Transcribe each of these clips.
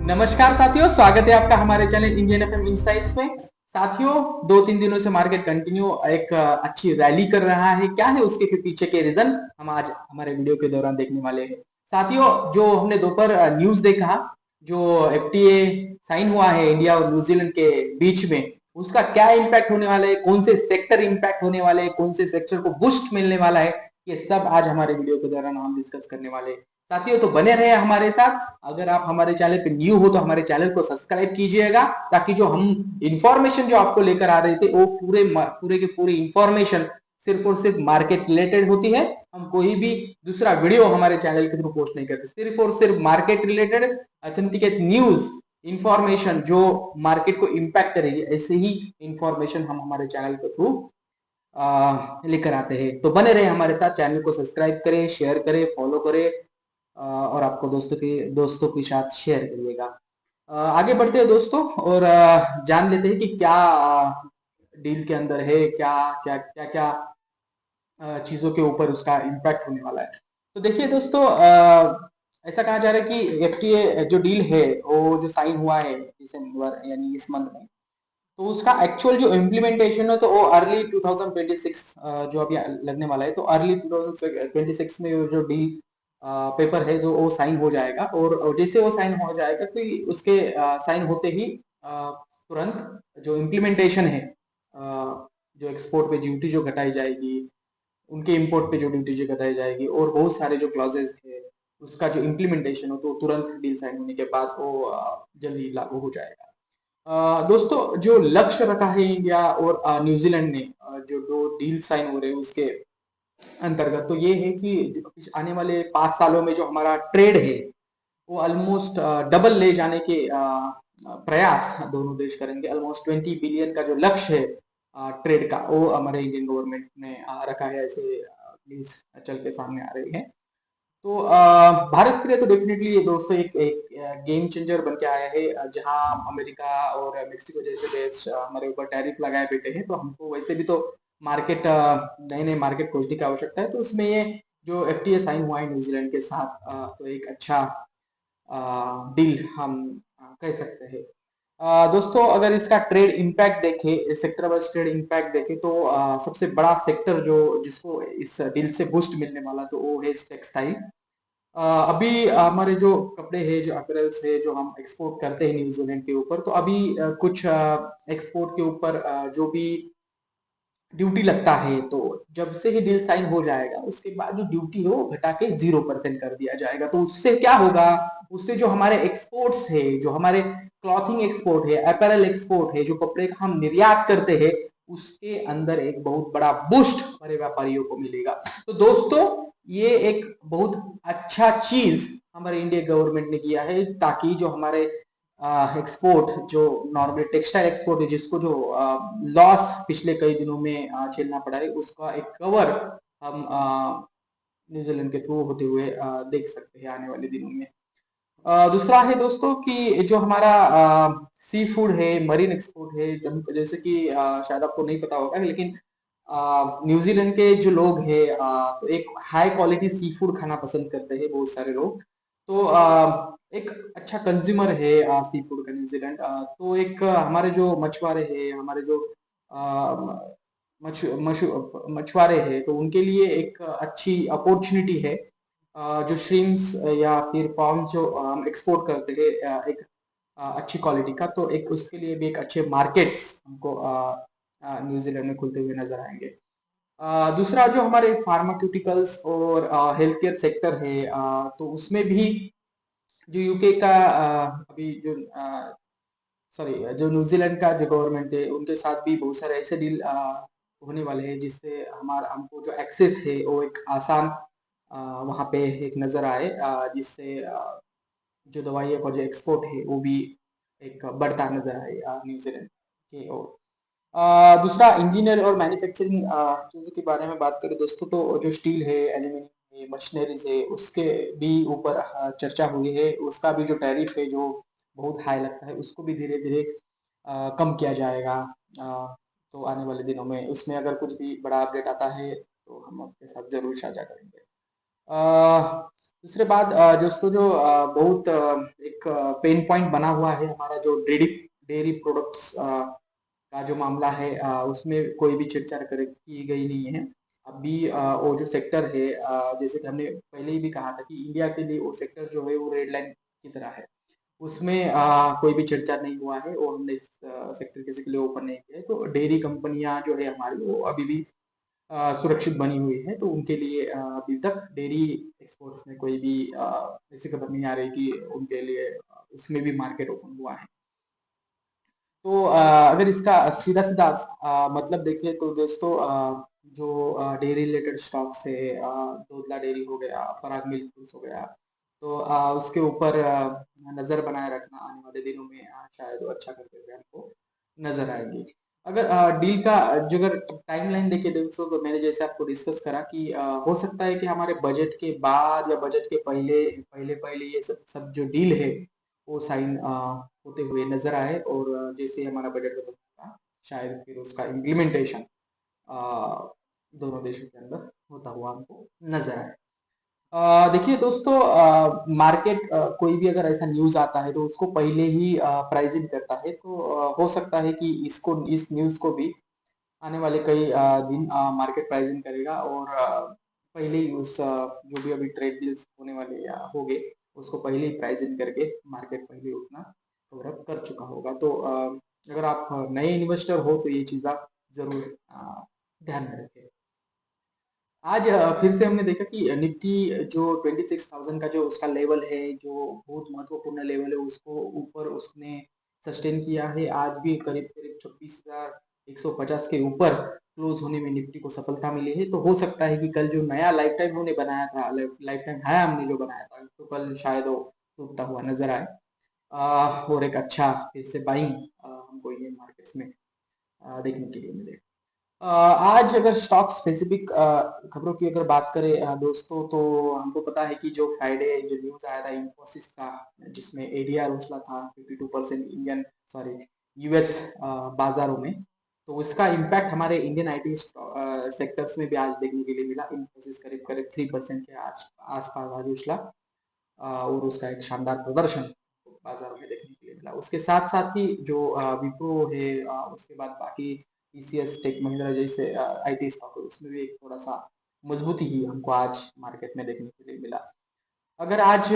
नमस्कार साथियों, स्वागत है आपका हमारे चैनल इंडियन एफएम इनसाइट्स में। साथियों, 2-3 दिनों से मार्केट कंटिन्यू एक अच्छी रैली कर रहा है। क्या है उसके पीछे के रीजन हम आज हमारे वीडियो के दौरान देखने वाले हैं। साथियों, जो हमने दोपहर न्यूज देखा, जो एफटीए साइन हुआ है इंडिया और न्यूजीलैंड के बीच में, उसका क्या इम्पैक्ट होने वाला है, कौन से सेक्टर इम्पैक्ट होने वाले हैं, कौन से सेक्टर को बूस्ट मिलने वाला है, ये सब आज हमारे वीडियो के दौरान हम डिस्कस करने वाले हैं। साथियों, तो बने रहे हमारे साथ। अगर आप हमारे चैनल पे न्यू हो तो हमारे चैनल को सब्सक्राइब कीजिएगा, ताकि जो हम इंफॉर्मेशन जो आपको लेकर आ रहे थे वो पूरे के पूरी इंफॉर्मेशन सिर्फ और सिर्फ मार्केट रिलेटेड होती है। हम कोई भी दूसरा वीडियो हमारे चैनल के थ्रू पोस्ट नहीं करते, सिर्फ और सिर्फ market related authenticate news information जो मार्केट को इम्पैक्ट करेगी, ऐसे ही इंफॉर्मेशन हम हमारे चैनल के थ्रू लेकर आते हैं। तो बने रहे हमारे साथ, चैनल को सब्सक्राइब करें, शेयर करें, फॉलो करें और आपको दोस्तों के साथ शेयर करिएगा। आगे बढ़ते हैं दोस्तों, और जान लेते हैं कि क्या डील के अंदर है, क्या क्या क्या क्या चीजों के ऊपर उसका इम्पैक्ट होने वाला है। तो देखिए दोस्तों, ऐसा कहा जा रहा है कि एफटीए जो डील है वो जो साइन हुआ है दिसंबर यानी इस मंथ में, तो उसका एक्चुअल जो इम्प्लीमेंटेशन है तो वो अर्ली 2026 जो अभी लगने वाला है। तो अर्ली 2026 में जो डील पेपर है जो वो साइन हो जाएगा, और जैसे वो साइन हो जाएगा तो उसके साइन होते ही तुरंत जो इम्प्लीमेंटेशन है, जो एक्सपोर्ट पे ड्यूटी जो घटाई जाएगी, उनके इंपोर्ट पे जो ड्यूटी जो घटाई जाएगी, और बहुत सारे जो क्लॉजेज है उसका जो इम्प्लीमेंटेशन हो तो तुरंत डील साइन होने के बाद वो जल्दी लागू हो जाएगा। दोस्तों, जो लक्ष्य रखा है इंडिया और न्यूजीलैंड ने, जो दो डील साइन हो रहे हैं उसके अंतर्गत, तो ये है कि आने वाले 5 सालों में जो हमारा ट्रेड है वो ऑलमोस्ट डबल ले जाने के प्रयास दोनों देश करेंगे। ऑलमोस्ट 20 बिलियन का जो लक्ष्य है ट्रेड का, वो हमारे इंडियन गवर्नमेंट ने रखा है, ऐसे न्यूज चल के सामने आ रही है। तो भारत के लिए तो डेफिनेटली ये दोस्तों एक गेम चेंजर बन के आया है। जहां अमेरिका और मेक्सिको जैसे देश हमारे ऊपर टैरिफ लगाए बैठे हैं, तो हमको वैसे भी तो मार्केट नए नए मार्केट खोजने की आवश्यकता है। तो उसमें ये जो एफटीए साइन हुआ है न्यूजीलैंड के साथ, तो एक अच्छा डील हम कह सकते हैं। दोस्तों, अगर इसका ट्रेड इम्पैक्ट देखें, सेक्टर वाइज ट्रेड इम्पैक्ट देखें, तो सबसे बड़ा सेक्टर जो जिसको इस डील से बूस्ट मिलने वाला तो वो है टेक्सटाइल। अभी हमारे जो कपड़े हैं, जो अपरेल्स है, जो हम एक्सपोर्ट करते हैं न्यूजीलैंड के ऊपर, तो अभी कुछ एक्सपोर्ट के ऊपर जो भी ड्यूटी लगता है, तो जब से ही डील साइन हो जाएगा उसके बाद जो ड्यूटी है वो घटा के 0% कर दिया जाएगा। तो उससे क्या होगा, उससे जो हमारे एक्सपोर्ट्स है, जो हमारे क्लॉथिंग एक्सपोर्ट है, अपैरल एक्सपोर्ट है, जो कपड़े का हम निर्यात करते हैं, उसके अंदर एक बहुत बड़ा बूस्ट हमारे व्यापारियों को मिलेगा। तो दोस्तों, ये एक बहुत अच्छा चीज हमारे इंडिया गवर्नमेंट ने किया है, ताकि जो हमारे एक्सपोर्ट, जो नॉर्मल टेक्सटाइल एक्सपोर्ट है, जिसको जो लॉस पिछले कई दिनों में झेलना पड़ा है, उसका एक कवर हम न्यूजीलैंड के थ्रू होते हुए देख सकते हैं आने वाले दिनों में। दूसरा है दोस्तों कि जो हमारा सी फूड है, मरीन एक्सपोर्ट है, जैसे कि शायद आपको नहीं पता होगा, लेकिन न्यूजीलैंड के जो लोग हैं, तो एक हाई क्वालिटी सी फूड खाना पसंद करते हैं बहुत सारे लोग। तो एक अच्छा कंज्यूमर है सी फूड का न्यूजीलैंड। तो एक हमारे जो मछुआरे हैं, हमारे जो अ, मछ मछ मछुआरे हैं, तो उनके लिए एक अच्छी अपॉर्चुनिटी है। जो श्रिम्स या फिर प्रॉन जो हम एक्सपोर्ट करते हैं, एक अच्छी क्वालिटी का, तो एक उसके लिए भी एक अच्छे मार्केट्स हमको न्यूजीलैंड में खुलते हुए नजर आएंगे। दूसरा जो हमारे फार्मास्यूटिकल्स और हेल्थ केयर सेक्टर है, तो उसमें भी जो यूके का अभी जो सॉरी जो न्यूजीलैंड का जो गवर्नमेंट है, उनके साथ भी बहुत सारे ऐसे डील होने वाले हैं, जिससे हमारा हमको जो एक्सेस है वो एक आसान वहाँ पे एक नजर आए, जिससे जो दवाइयों का जो एक्सपोर्ट है वो भी एक बढ़ता नजर आए न्यूजीलैंड की ओर। दूसरा इंजीनियर और मैन्युफैक्चरिंग चीज़ों के बारे में बात करें दोस्तों, तो जो स्टील है, एल्यूमिनियम है, मशीनरीज है, उसके भी ऊपर चर्चा हुई है। उसका भी जो टैरिफ है जो बहुत हाई लगता है, उसको भी धीरे धीरे कम किया जाएगा। तो आने वाले दिनों में उसमें अगर कुछ भी बड़ा अपडेट आता है तो हम आपके साथ जरूर साझा करेंगे। दूसरे बात दोस्तों जो बहुत एक पेन पॉइंट बना हुआ है हमारा जो डेयरी डेयरी प्रोडक्ट्स का जो मामला है, उसमें कोई भी छेड़छाड़ की गई नहीं है अभी। वो जो सेक्टर है, जैसे कि हमने पहले ही भी कहा था कि इंडिया के लिए वो सेक्टर जो है वो रेड लाइन की तरह है। उसमें कोई भी छेड़छाड़ नहीं हुआ है और हमने इस सेक्टर किसी के लिए ओपन नहीं किया है। तो डेयरी कंपनियां जो है हमारी वो अभी भी सुरक्षित बनी हुई है। तो उनके लिए अभी तक डेयरी एक्सपोर्ट्स में कोई भी ऐसी खबर नहीं आ रही कि उनके लिए उसमें भी मार्केट ओपन हुआ है। तो अगर इसका सीधा सीधा मतलब देखें तो दोस्तों, जो डेयरी रिलेटेड स्टॉक्स है, दोधला डेयरी हो गया, पराग मिल्क फूड्स हो गया, तो उसके ऊपर नजर बनाए रखना आने वाले दिनों में शायद वो अच्छा करते हुए हमको नजर आएंगे। अगर डील का जो अगर टाइमलाइन देखे दोस्तों, तो मैंने जैसे आपको डिस्कस करा कि हो सकता है कि हमारे बजट के बाद या बजट के पहले पहले पहले ये सब सब जो डील है वो साइन होते हुए नजर आए। और जैसे हमारा बजट खत्म होगा शायद फिर उसका इम्प्लीमेंटेशन दोनों देशों के अंदर होता हुआ हमको नजर आए। देखिए दोस्तों, मार्केट कोई भी अगर ऐसा न्यूज आता है तो उसको पहले ही प्राइजिंग करता है। तो हो सकता है कि इसको इस न्यूज को भी आने वाले कई दिन मार्केट प्राइजिंग करेगा और पहले ही उस जो भी अभी ट्रेड डील्स होने वाले या हो गए उसको पहले ही प्राइजिंग करके मार्केट पहले उतना कवर अप कर चुका होगा। तो अगर आप नए इन्वेस्टर हो तो ये चीज़ आप जरूर ध्यान में रखें। आज फिर से हमने देखा कि निफ्टी जो 26,000 का जो उसका लेवल है, जो बहुत महत्वपूर्ण लेवल है, उसको ऊपर उसने सस्टेन किया है। आज भी करीब करीब 26,150 के ऊपर क्लोज होने में निफ्टी को सफलता मिली है। तो हो सकता है कि कल जो नया लाइफ टाइम हमने बनाया था, लाइफ टाइम हाई हमने जो बनाया था, तो कल शायद वो टूटता हुआ नजर आए और एक अच्छा फिर से बाइंग हमको इंडियन मार्केट्स में देखने के लिए मिले। आज अगर स्टॉक स्पेसिफिक खबरों की अगर बात करें दोस्तों, तो हमको पता है कि जो फ्राइडे जो न्यूज आया था इन्फोसिस का, जिसमें एडीआर उछला था 52% इंडियन सॉरी यूएस बाजारों में। तो उसका इम्पैक्ट हमारे इंडियन आईटी सेक्टर्स में भी आज देखने के लिए मिला। इन्फोसिस करीब करीब 3% के आसपास आज उछला और उसका एक शानदार प्रदर्शन बाजारों में देखने के लिए मिला। उसके साथ साथ ही जो विप्रो है, उसके बाद बाकी टीसीएस टेक महिंद्रा जैसे आईटी स्टॉक है, उसमें भी एक थोड़ा सा मजबूती ही हमको आज मार्केट में देखने के लिए मिला। अगर आज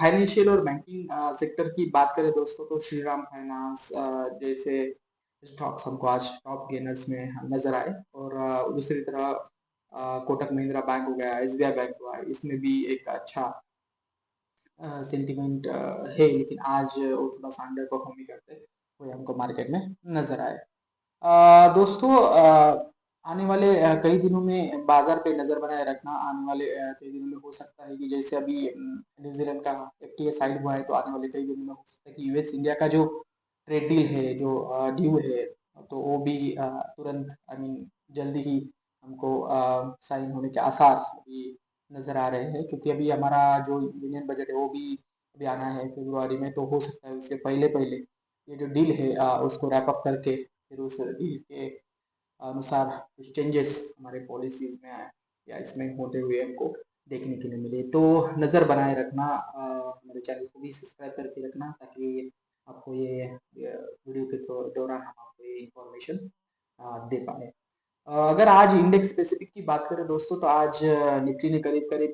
फाइनेंशियल और बैंकिंग सेक्टर की बात करें दोस्तों, तो श्रीराम फाइनेंस जैसे स्टॉक्स हमको आज टॉप गेनर्स में नजर आए। और दूसरी तरह कोटक महिंद्रा बैंक हो गया, एसबीआई बैंक हुआ, इसमें भी एक अच्छा सेंटिमेंट है, लेकिन आज वो थोड़ा सा अंडर परफॉर्म ही करते हुए हमको मार्केट में नजर आए। दोस्तों, आने वाले कई दिनों में बाजार पे नजर बनाए रखना। आने वाले कई दिनों में हो सकता है कि जैसे अभी न्यूजीलैंड का एफटीए साइन हुआ है, तो आने वाले कई दिनों में हो सकता है कि यूएस इंडिया का जो ट्रेड डील है, जो ड्यू है, तो वो भी तुरंत आई मीन जल्दी ही हमको साइन होने के आसार अभी नजर आ रहे हैं। क्योंकि अभी हमारा जो यूनियन बजट है वो भी अभी आना है फरवरी में। तो हो सकता है उसके पहले पहले ये जो डील है उसको रैप अप करके फिर उस डील के अनुसार कुछ चेंजेस हमारे पॉलिसीज में आए या इसमें होते हुए हमको देखने के लिए मिले। तो नज़र बनाए रखना, हमारे चैनल को भी सब्सक्राइब करके रखना, ताकि आपको ये वीडियो के दौरान हम आपको ये इंफॉर्मेशन दे पाए। अगर आज इंडेक्स स्पेसिफिक की बात करें दोस्तों, तो आज निफ्टी ने करीब करीब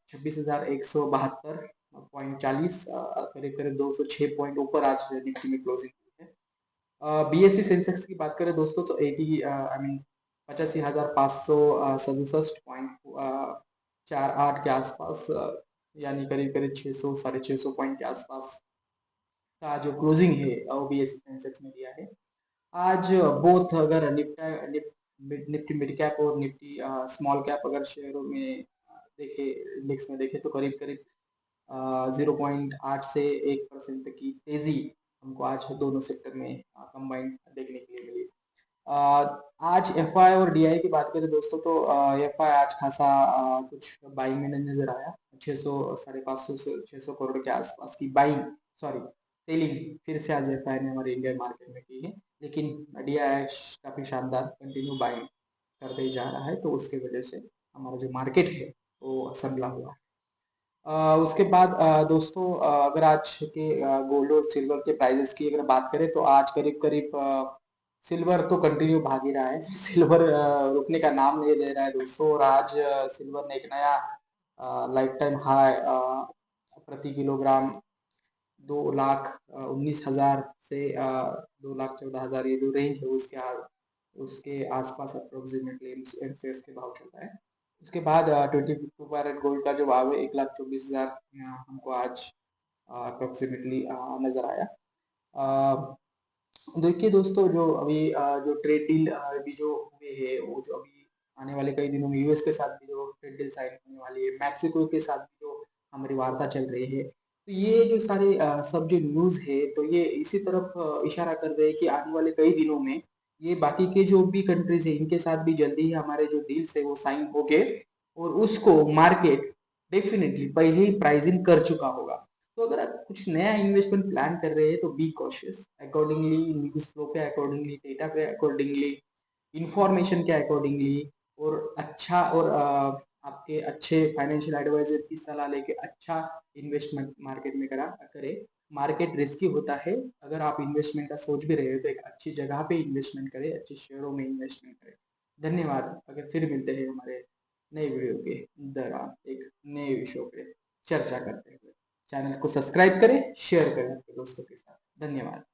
26,172.40 करीब करीब 206 पॉइंट ऊपर आज निफ्टी में क्लोजिंग हुई है। बीएससी सेंसेक्स की बात करें दोस्तों, तो 80 आई मीन 85,567.48 के आसपास, यानी करीब करीब 600 650 पॉइंट के आसपास का जो क्लोजिंग है वो बीएससी सेंसेक्स में दिया है। आज बोथ अगर निफ्टी मिड कैप और निफ्टी स्मॉल कैप अगर शेयरों में देखे, इंडेक्स में देखे, तो करीब करीब 0.8 से 1% तक की तेजी हमको आज दोनों सेक्टर में कंबाइंड देखने के लिए मिली। आज एफआई और डीआई की बात करें दोस्तों, तो एफआई आज खासा कुछ बाइंग में नजर आया। 600 550 से 600 करोड़ के आसपास की बाइंग सॉरी सेलिंग फिर से आज एफआई ने हमारे इंडियन मार्केट में की है। लेकिन डीआई काफी शानदार कंटिन्यू बाइंग करते ही जा रहा है, तो उसके वजह से हमारा जो मार्केट है वो संभला हुआ है। उसके बाद दोस्तों, अगर आज के गोल्ड और सिल्वर के प्राइसेस की अगर बात करें तो आज करीब करीब सिल्वर तो कंटिन्यू भाग ही रहा है। सिल्वर रुकने का नाम नहीं ले रहा है दोस्तों, और आज सिल्वर ने एक नया लाइफ टाइम हाई प्रति किलोग्राम 2,19,000 से 2,14,000, ये जो रेंज है उसके आसपास अप्रोक्सीमेटली एमसीएक्स के भाव चल रहा है। उसके बाद 22 कैरेट गोल्ड का जो भाव है 1,24,000 हमको आज अप्रोक्सीमेटली नजर आया। देखिए दोस्तों, जो अभी जो ट्रेड डील अभी जो हुए हैं, वो जो अभी आने वाले कई दिनों में यूएस के साथ भी जो ट्रेड डील साइन होने वाली है, मैक्सिको के साथ भी जो हमारी वार्ता चल रही है, तो ये जो सारे सब जो न्यूज है, तो ये इसी तरफ इशारा कर रहे हैं कि आने वाले कई दिनों में ये बाकी के जो भी कंट्रीज है इनके साथ भी जल्दी ही हमारे जो डील्स है वो साइन हो गए, और उसको मार्केट डेफिनेटली पहले ही प्राइसिंग कर चुका होगा। तो अगर आप कुछ नया इन्वेस्टमेंट प्लान कर रहे हैं तो be cautious, accordingly news flow के अकॉर्डिंगली, डेटा के अकॉर्डिंगली, इंफॉर्मेशन के अकॉर्डिंगली, और अच्छा और आपके अच्छे फाइनेंशियल एडवाइजर की सलाह लेके अच्छा इन्वेस्टमेंट मार्केट में करे। मार्केट रिस्की होता है, अगर आप इन्वेस्टमेंट का सोच भी रहे हो तो एक अच्छी जगह पे इन्वेस्टमेंट करें, अच्छे शेयरों में इन्वेस्टमेंट करें। धन्यवाद। अगर फिर मिलते हैं हमारे नए वीडियो के दौरान एक नए विषयों पे चर्चा करते हुए। चैनल को सब्सक्राइब करें, शेयर करें अपने दोस्तों के साथ। धन्यवाद।